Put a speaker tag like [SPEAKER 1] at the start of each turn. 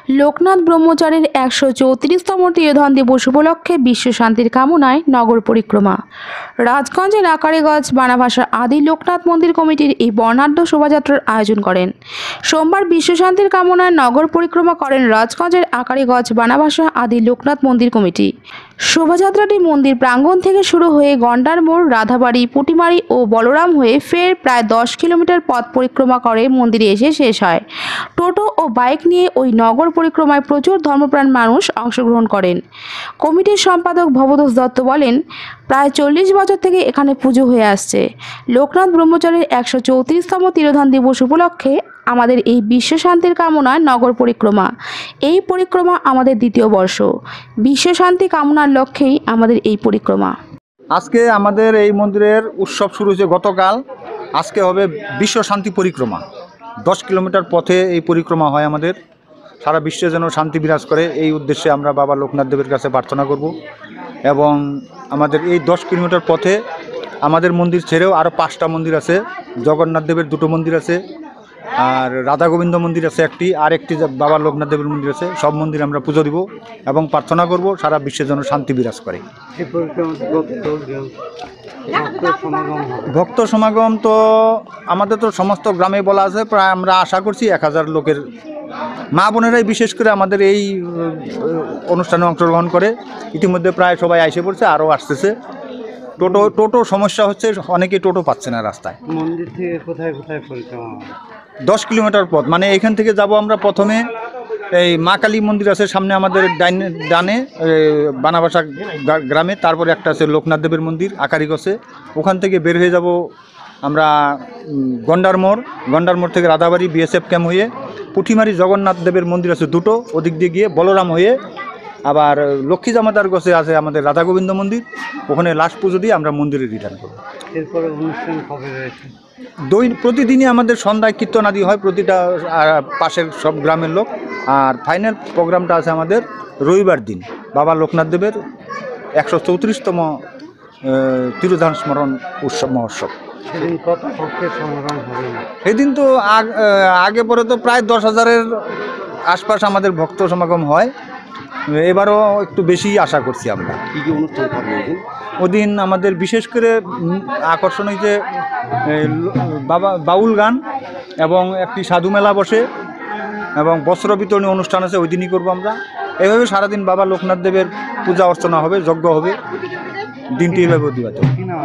[SPEAKER 1] লোকনাথ ব্রহ্মচারীর ১৩৪তম তিরোধান দিবস উপলক্ষে বিশ্ব শান্তির কামনায় নগর পরিক্রমা। রাজগঞ্জের আকারিগঞ্জ বানাভাষা আদি লোকনাথ মন্দির কমিটির এই বর্ণাঢ্য শোভাযাত্রার আয়োজন করেন। সোমবার বিশ্ব শান্তির কামনায় নগর পরিক্রমা করেন রাজগঞ্জের আকারিগঞ্জ বানাভাষা আদি লোকনাথ মন্দির কমিটি। শোভাযাত্রাটি মন্দির প্রাঙ্গণ থেকে শুরু হয়ে গন্ডার মোড়, রাধাবাড়ি, পুটিমারি ও বলরাম হয়ে ফের প্রায় ১০ কিলোমিটার পথ পরিক্রমা করে মন্দিরে এসে শেষ হয়। টোটো ও বাইক নিয়ে ওই নগর পরিক্রমায় প্রচুর ধর্মপ্রাণ মানুষ অংশগ্রহণ করেন। কমিটির সম্পাদক ভবতোষ দত্ত বলেন, প্রায় ৪০ বছর থেকে এখানে পুজো হয়ে আসছে। লোকনাথ ব্রহ্মচারীর ১৩৪তম তিরোধান দিবস উপলক্ষে আমাদের এই বিশ্ব শান্তির কামনায় নগর পরিক্রমা। এই পরিক্রমা আমাদের দ্বিতীয় বর্ষ। বিশ্ব শান্তি কামনার লক্ষ্যেই আমাদের এই পরিক্রমা।
[SPEAKER 2] আজকে আমাদের এই মন্দিরের উৎসব শুরু হয়েছে গতকাল। আজকে হবে বিশ্ব শান্তি পরিক্রমা। ১০ কিলোমিটার পথে এই পরিক্রমা হয় আমাদের। সারা বিশ্বে যেন শান্তি বিরাজ করে এই উদ্দেশ্যে আমরা বাবা লোকনাথ দেবের কাছে প্রার্থনা করব। এবং আমাদের এই ১০ কিলোমিটার পথে আমাদের মন্দির ছেড়েও আরও ৫টা মন্দির আছে। জগন্নাথ দেবের 2টো মন্দির আছে, আর রাধা গোবিন্দ মন্দির আছে একটি, আর একটি বাবা লোকনাথ দেবের মন্দির আছে। সব মন্দিরে আমরা পুজো দিব এবং প্রার্থনা করব সারা বিশ্বের জন্য শান্তি বিরাজ করে। ভক্ত সমাগম তো আমাদের তো সমস্ত গ্রামে বলা আছে, প্রায় আমরা আশা করছি ১,০০০ লোকের। মা বোনেরাই বিশেষ করে আমাদের এই অনুষ্ঠানে অংশগ্রহণ করে। ইতিমধ্যে প্রায় সবাই এসে পড়ছে, আরও আসতেছে। টোটো সমস্যা হচ্ছে, অনেকেই টোটো পাচ্ছে না রাস্তায়।
[SPEAKER 3] মন্দির থেকে কোথায় কোথায় পরিক্রমা?
[SPEAKER 2] ১০ কিলোমিটার পথ, মানে এখান থেকে যাব আমরা প্রথমে এই মা কালী মন্দির আছে সামনে আমাদের ডানে বানাভাষা গ্রামে, তারপরে একটা আছে লোকনাথ দেবের মন্দির আকারিগঞ্জে। ওখান থেকে বের হয়ে যাব আমরা গন্ডার মোড় থেকে রাধাবাড়ি বিএসএফ ক্যাম্প হয়ে পুঠিমারি জগন্নাথ দেবের মন্দির আছে 2টো, ওদিক দিয়ে গিয়ে বলরাম হয়ে আবার লক্ষ্মী জামাতার কাছে আছে আমাদের রাধা গোবিন্দ মন্দির। ওখানে লাস্ট পুজো দিয়ে আমরা মন্দিরে রিটার্ন করব।
[SPEAKER 3] এরপরে অনুষ্ঠান কবে রয়েছে?
[SPEAKER 2] প্রতিদিনই আমাদের সন্ধ্যায় কীর্তন আদি হয়, প্রতিটা পাশের সব গ্রামের লোক। আর ফাইনাল প্রোগ্রামটা আছে আমাদের রবিবার দিন, বাবা লোকনাথ দেবের ১৩৪তম তিরোধান স্মরণ উৎসব মহোৎসব।
[SPEAKER 3] সেদিন কত ভক্তের সমাগম হবে?
[SPEAKER 2] সেদিন তো আগে পরে তো প্রায় ১০,০০০-এর আশপাশ আমাদের ভক্ত সমাগম হয়। এবারও একটু বেশি আশা করছি আমরা।
[SPEAKER 3] কী কী অনুষ্ঠান থাকবে
[SPEAKER 2] ওদিন? আমাদের বিশেষ করে আকর্ষণ হয়েছে বাউল গান এবং একটি সাধু মেলা বসে এবং বস্ত্র বিতরণী অনুষ্ঠান আছে, ওই দিনই করবো আমরা। এইভাবে সারাদিন বাবা লোকনাথ দেবের পূজা অর্চনা হবে, যজ্ঞ হবে, দিনটি এইভাবে অতিবাহিত।
[SPEAKER 4] না